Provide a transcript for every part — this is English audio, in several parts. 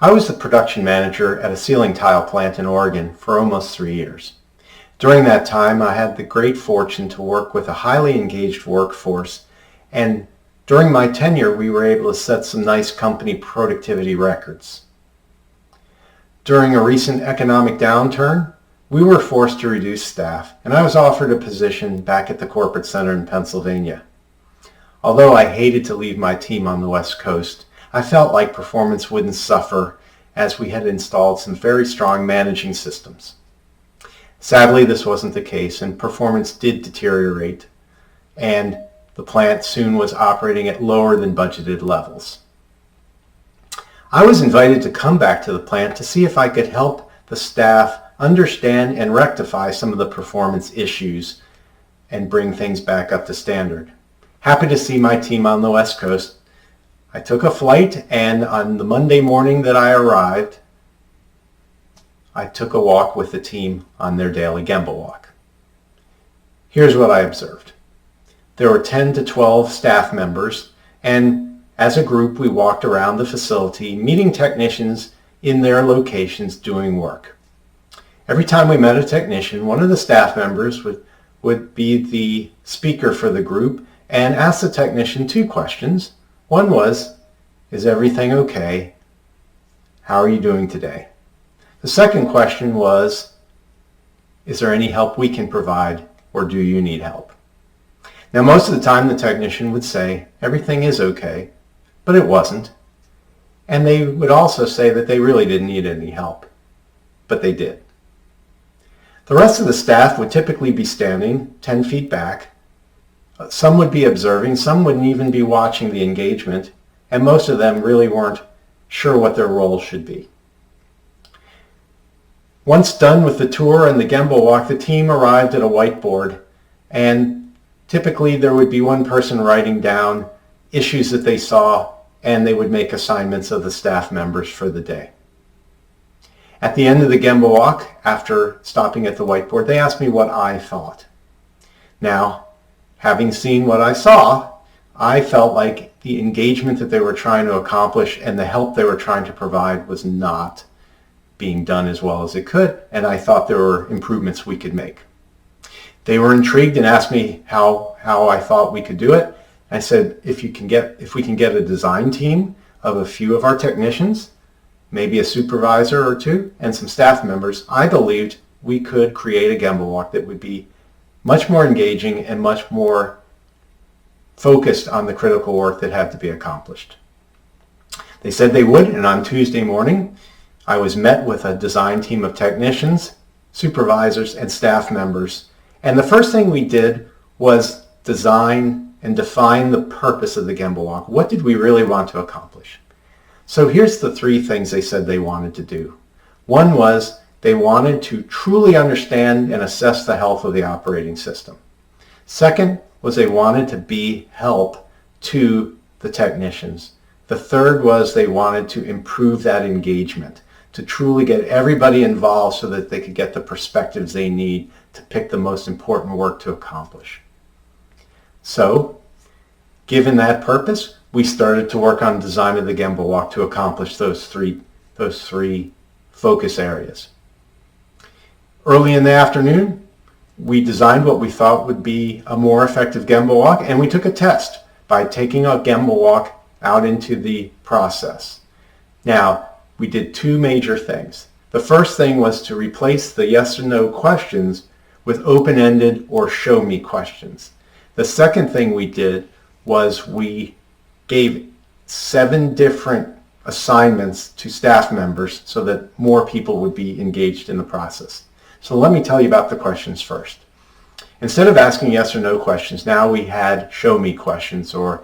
I was the production manager at a ceiling tile plant in Oregon for almost 3 years. During that time, I had the great fortune to work with a highly engaged workforce, and during my tenure, we were able to set some nice company productivity records. During a recent economic downturn, we were forced to reduce staff, and I was offered a position back at the corporate center in Pennsylvania. Although I hated to leave my team on the West Coast, I felt like performance wouldn't suffer as we had installed some very strong managing systems. Sadly, this wasn't the case, and performance did deteriorate, and the plant soon was operating at lower than budgeted levels. I was invited to come back to the plant to see if I could help the staff understand and rectify some of the performance issues and bring things back up to standard. Happy to see my team on the West Coast. I took a flight, and on the Monday morning that I arrived, I took a walk with the team on their daily Gemba Walk. Here's what I observed. There were 10 to 12 staff members, and as a group we walked around the facility meeting technicians in their locations doing work. Every time we met a technician, one of the staff members would be the speaker for the group and ask the technician 2 questions. One was, is everything okay? How are you doing today? The second question was, is there any help we can provide, or do you need help? Now, most of the time the technician would say, everything is okay, but it wasn't. And they would also say that they really didn't need any help, but they did. The rest of the staff would typically be standing 10 feet back. Some would be observing, some wouldn't even be watching the engagement, and most of them really weren't sure what their role should be. Once done with the tour and the Gemba Walk, the team arrived at a whiteboard, and typically there would be one person writing down issues that they saw, and they would make assignments of the staff members for the day. At the end of the Gemba Walk, after stopping at the whiteboard, they asked me what I thought. Now, having seen what I saw, I felt like the engagement that they were trying to accomplish and the help they were trying to provide was not being done as well as it could, and I thought there were improvements we could make. They were intrigued and asked me how I thought we could do it. I said, if we can get a design team of a few of our technicians, maybe a supervisor or 2, and some staff members, I believed we could create a Gemba Walk that would be much more engaging and much more focused on the critical work that had to be accomplished. They said they would, and on Tuesday morning, I was met with a design team of technicians, supervisors, and staff members. And the first thing we did was design and define the purpose of the Gemba Walk. What did we really want to accomplish? So here's the 3 things they said they wanted to do. One was they wanted to truly understand and assess the health of the operating system. Second was they wanted to be help to the technicians. The third was they wanted to improve that engagement, to truly get everybody involved so that they could get the perspectives they need to pick the most important work to accomplish. So, given that purpose, we started to work on design of the Gemba Walk to accomplish those three focus areas. Early in the afternoon, we designed what we thought would be a more effective Gemba Walk, and we took a test by taking a Gemba Walk out into the process. Now, we did 2 major things. The first thing was to replace the yes or no questions with open-ended or show me questions. The second thing we did was we gave 7 different assignments to staff members so that more people would be engaged in the process. So let me tell you about the questions first. Instead of asking yes or no questions, now we had show me questions or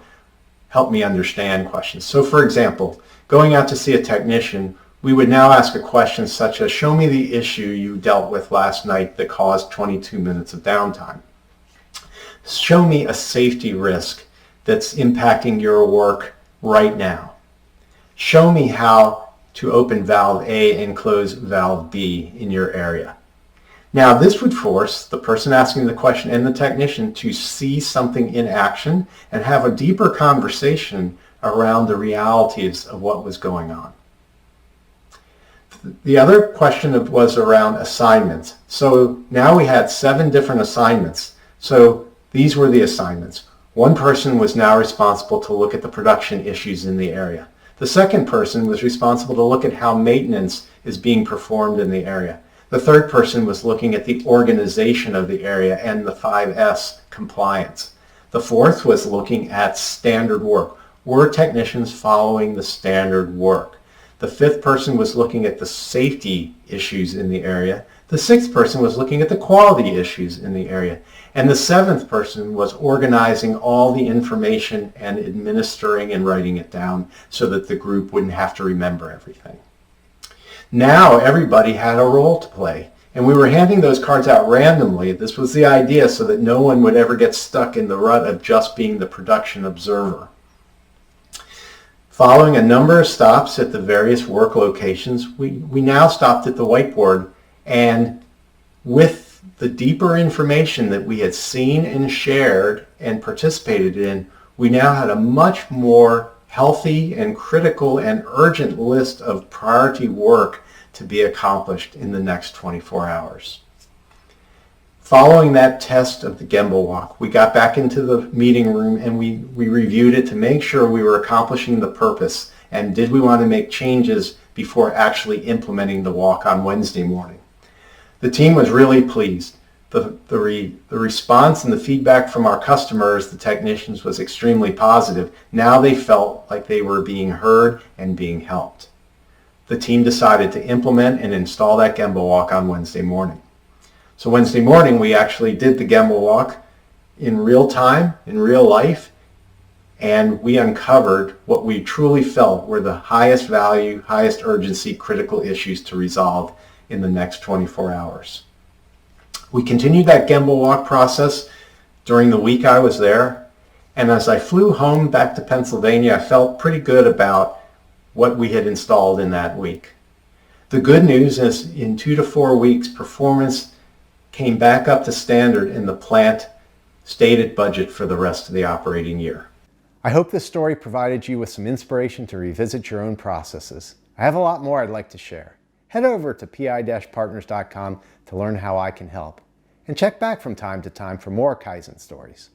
help me understand questions. So for example, going out to see a technician, we would now ask a question such as, show me the issue you dealt with last night that caused 22 minutes of downtime. Show me a safety risk that's impacting your work right now. Show me how to open valve A and close valve B in your area. Now, this would force the person asking the question and the technician to see something in action and have a deeper conversation around the realities of what was going on. The other question was around assignments. So now we had 7 different assignments. So these were the assignments. One person was now responsible to look at the production issues in the area. The second person was responsible to look at how maintenance is being performed in the area. The third person was looking at the organization of the area and the 5S compliance. The fourth was looking at standard work. Were technicians following the standard work? The fifth person was looking at the safety issues in the area. The sixth person was looking at the quality issues in the area. And the seventh person was organizing all the information and administering and writing it down so that the group wouldn't have to remember everything. Now everybody had a role to play, and we were handing those cards out randomly. This was the idea so that no one would ever get stuck in the rut of just being the production observer. Following a number of stops at the various work locations, we now stopped at the whiteboard, and with the deeper information that we had seen and shared and participated in, we now had a much more healthy and critical and urgent list of priority work to be accomplished in the next 24 hours. Following that test of the Gemba Walk, we got back into the meeting room and we reviewed it to make sure we were accomplishing the purpose, and did we want to make changes before actually implementing the walk on Wednesday morning. The team was really pleased. The response and the feedback from our customers, the technicians, was extremely positive. Now they felt like they were being heard and being helped. The team decided to implement and install that Gemba Walk on Wednesday morning. So Wednesday morning we actually did the Gemba Walk in real time, in real life, and we uncovered what we truly felt were the highest value, highest urgency, critical issues to resolve in the next 24 hours. We continued that Gemba Walk process during the week I was there, and as I flew home back to Pennsylvania, I felt pretty good about what we had installed in that week. The good news is in 2 to 4 weeks, performance came back up to standard and the plant stayed at budget for the rest of the operating year. I hope this story provided you with some inspiration to revisit your own processes. I have a lot more I'd like to share. Head over to pi-partners.com to learn how I can help. And check back from time to time for more Kaizen stories.